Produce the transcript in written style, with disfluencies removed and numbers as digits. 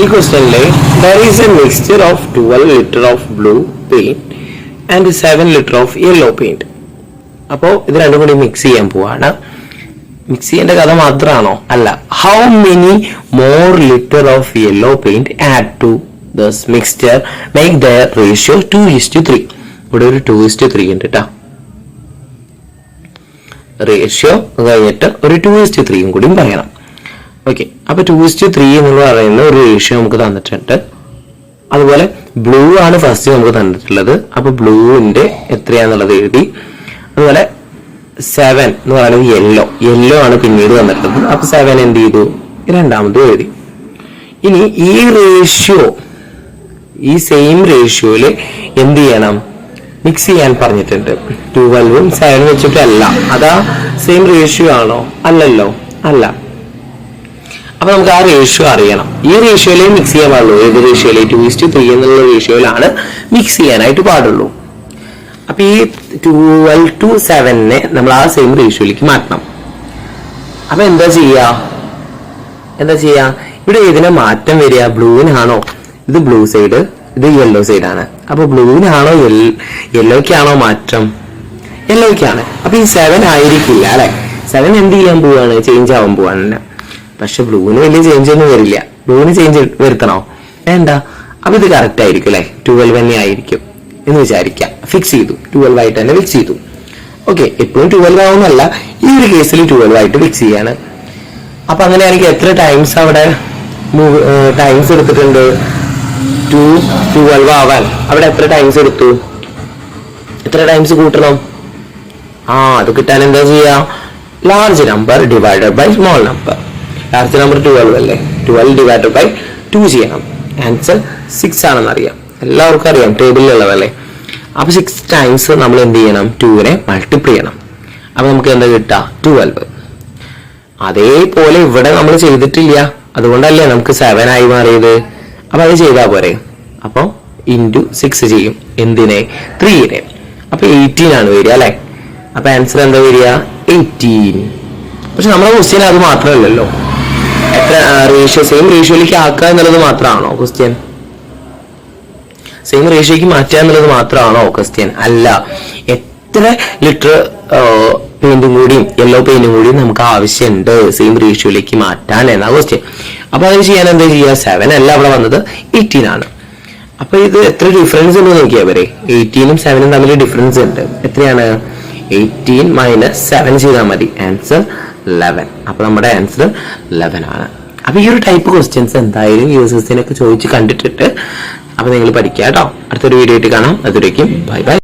ഈ ക്വസ്റ്റ്യനിലെ there is a mixture of 12 liter of blue paint and 7 liter of yellow paint. അപ്പോൾ ഇത് രണ്ടും കൂടി മിക്സ് ചെയ്യാൻ പോവാണ്. മിക്സ് ചെയ്യേണ്ട കഥ മാത്രമാണോ? അല്ല. How many more litre of yellow paint add to this mixture make their ratio 2:3. ഇവിടെ ഒരു 2:3 ഉണ്ട് കേട്ടോ. റേഷ്യോ കഴിഞ്ഞിട്ട് ഒരു 2:3 കൂടിയും പറയണം. ഓക്കെ, അപ്പൊ 2:3 എന്ന് പറയുന്ന ഒരു റേഷ്യോ നമുക്ക് തന്നിട്ടുണ്ട്. അതുപോലെ ബ്ലൂ ആണ് ഫസ്റ്റ് നമുക്ക് തന്നിട്ടുള്ളത്. അപ്പൊ ബ്ലൂവിന്റെ എത്രയാന്നുള്ളത് എഴുതി. അതുപോലെ 7 എന്ന് പറയുന്നത് യെല്ലോ ആണ് പിന്നീട് തന്നിട്ടുള്ളത്. അപ്പൊ 7 എന്ത് ചെയ്തു? രണ്ടാമത് എഴുതി. ഇനി ഈ റേഷ്യോ, ഈ സെയിം റേഷ്യോയില് എന്ത് ചെയ്യണം? മിക്സ് ചെയ്യാൻ പറഞ്ഞിട്ടുണ്ട്. 12ഉം 7 വെച്ചിട്ടല്ല. അതാ സെയിം റേഷ്യോ ആണോ? അല്ലല്ലോ, അല്ല. അപ്പൊ നമുക്ക് ആ റേഷ്യോ അറിയണം. ഈ റേഷ്യോയിലേ മിക്സ് ചെയ്യാൻ പാടുള്ളൂ. ഏത് റേഷ്യോയിലെ? 2:3 എന്നുള്ള റേഷ്യോയിലാണ് മിക്സ് ചെയ്യാനായിട്ട് പാടുള്ളൂ. അപ്പൊ ഈ 12 to 7 നമ്മൾ ആ സെയിം റേഷ്യോയിലേക്ക് മാറ്റണം. അപ്പൊ എന്താ ചെയ്യാ? ഇവിടെ ഏതിനാ മാറ്റം വരിക? ബ്ലൂവിനാണോ? ഇത് ബ്ലൂ സൈഡ്, ഇത് യെല്ലോ സൈഡ് ആണ്. അപ്പൊ ബ്ലൂവിനാണോ യെല്ലോക്കാണോ മാറ്റം? യെല്ലോക്കാണ്. അപ്പൊ ഈ 7 ആയിരിക്കില്ല അല്ലെ. 7 എന്ത് ചെയ്യാൻ പോവാണ്? ചേഞ്ച് ആവാൻ പോവാണ്. പക്ഷെ ബ്ലൂവിന് വലിയ ചേഞ്ച് ഒന്നും വരില്ല. ബ്ലൂവിന് ചേഞ്ച് വരുത്തണോ? വേണ്ട. അപ്പൊ ഇത് കറക്റ്റ് ആയിരിക്കും അല്ലെ. 12 തന്നെ ആയിരിക്കും എന്ന് വിചാരിക്കാം. ഫിക്സ് ചെയ്തു. 12 ആയിട്ട് തന്നെ ഫിക്സ് ചെയ്തു. ഓക്കെ, എപ്പോഴും 12 ആവുന്നല്ല, ഈ ഒരു കേസിൽ 12 ആയിട്ട് ഫിക്സ് ചെയ്യാണ്. അപ്പൊ അങ്ങനെയാണെങ്കിൽ എത്ര ടൈംസ് അവിടെ ടൈംസ് എടുത്തിട്ടുണ്ട്? 12 ആവാൻ അവിടെ എത്ര ടൈംസ് എടുത്തു? എത്ര ടൈംസ് കൂട്ടണം? അത് കിട്ടാൻ എന്താ ചെയ്യാ? Large number divided by small number. Large number 12 അല്ലേ. 12 ഡിവൈഡഡ് ബൈ 2 ചെയ്യണം. ആൻസർ 6 ആണെന്ന് അറിയാം. എല്ലാവർക്കും അറിയാം, ടേബിളിലുള്ളതല്ലേ. അപ്പൊ 6 ടൈംസ് നമ്മൾ എന്ത് ചെയ്യണം? 2നെ മൾട്ടിപ്ലൈ ചെയ്യണം. അപ്പൊ നമുക്ക് എന്താ കിട്ടുക? 12. അതേപോലെ ഇവിടെ നമ്മൾ ചെയ്തിട്ടില്ല, അതുകൊണ്ടല്ലേ നമുക്ക് 7 ആയി മാറിയത്. അപ്പൊ അത് ചെയ്താൽ പോരെ. അപ്പൊ ഇൻറ്റു 6 ചെയ്യും. എന്തിനെ? 3നെ. അപ്പൊ 18 ആണ് വരിക അല്ലെ. അപ്പൊ ആൻസർ എന്താ വരിക? 18. പക്ഷെ നമ്മുടെ ക്വസ്റ്റ്യൻ അത് മാത്രമല്ലല്ലോ. എത്ര റേഷ്യോ സെയിം റേഷ്യോയിലേക്ക് ആക്കുക എന്നുള്ളത് മാത്രമാണോ ക്വസ്റ്റ്യൻ? സെയിം റേഷ്യോയ്ക്ക് മാറ്റുക എന്നുള്ളത് മാത്രമാണോ ക്വസ്റ്റ്യൻ? അല്ല. എത്ര ലിറ്റർ പെയിന്റും കൂടിയും യെല്ലോ പെയിന്റും കൂടിയും നമുക്ക് ആവശ്യമുണ്ട് സെയിം റേഷ്യോയിലേക്ക് മാറ്റാൻ എന്നാ ക്വസ്റ്റ്യൻ. അപ്പൊ അത് ചെയ്യാൻ എന്താ ചെയ്യുക? 7 അല്ല അവിടെ വന്നത്, 18 ആണ്. അപ്പൊ ഇത് എത്ര ഡിഫറൻസ് ഉണ്ട് നോക്കിയാ വരെ. 18ഉം 7ഉം തമ്മിൽ ഡിഫറൻസ് ഉണ്ട്. എത്രയാണ്? 18 മൈനസ് 7 ചെയ്താൽ മതി. ആൻസർ 11. അപ്പൊ നമ്മുടെ ആൻസർ 11 ആണ്. അപ്പൊ ഈ ഒരു ടൈപ്പ് ക്വസ്റ്റ്യൻസ് എന്തായാലും യൂസേഴ്സിനൊക്കെ ചോദിച്ച് കണ്ടിട്ടിട്ട് അപ്പൊ നിങ്ങൾ പഠിക്കുക കേട്ടോ. അടുത്തൊരു വീഡിയോ ആയിട്ട് കാണാം. അതുവരേക്കും ബൈ ബൈ.